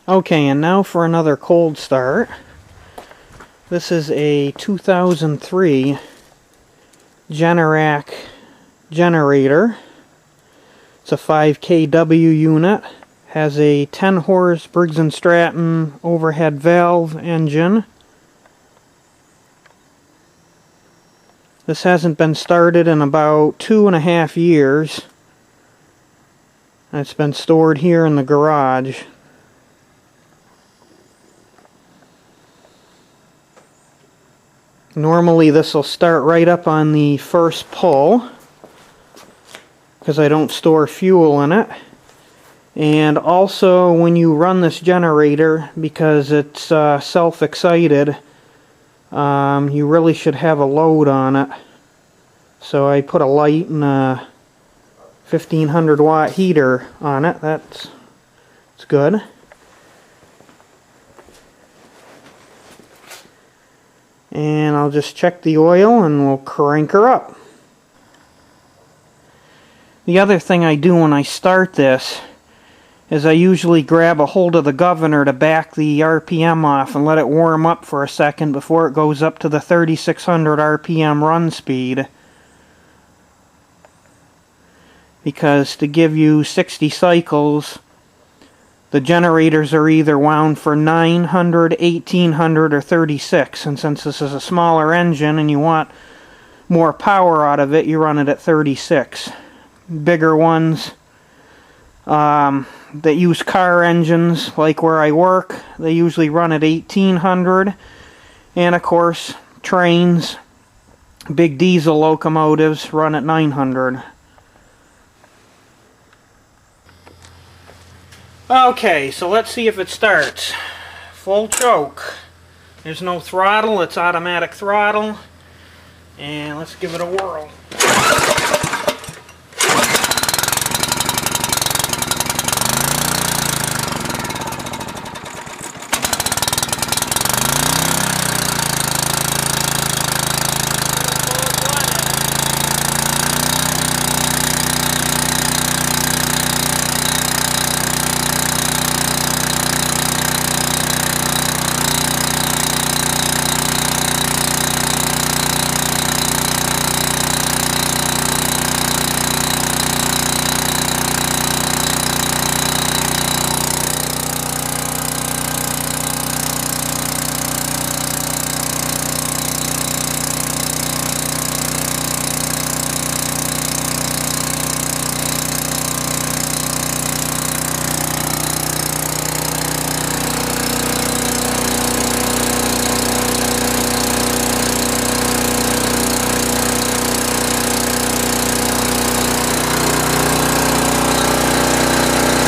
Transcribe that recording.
Okay, and now for another cold start. This is a 2003 Generac generator. It's a 5 kW unit. Has a 10 horse Briggs & Stratton overhead valve engine. This hasn't been started in about 2.5 years. It's been stored here in the garage. Normally this will start right up on the first pull because I don't store fuel in it. And also when you run this generator, because it's self-excited, you really should have a load on it. So I put a light and a 1500 watt heater on it. It's good. And I'll just check the oil and we'll crank her up. The other thing I do when I start this is I usually grab a hold of the governor to back the RPM off and let it warm up for a second before it goes up to the 3600 RPM run speed. Because to give you 60 cycles, the generators are either wound for 900, 1800, or 36. And since this is a smaller engine and you want more power out of it, you run it at 36. Bigger ones that use car engines, like where I work, they usually run at 1800. And of course, trains, big diesel locomotives run at 900. Okay, so let's see if it starts. Full choke. There's no throttle, it's automatic throttle. And let's give it a whirl.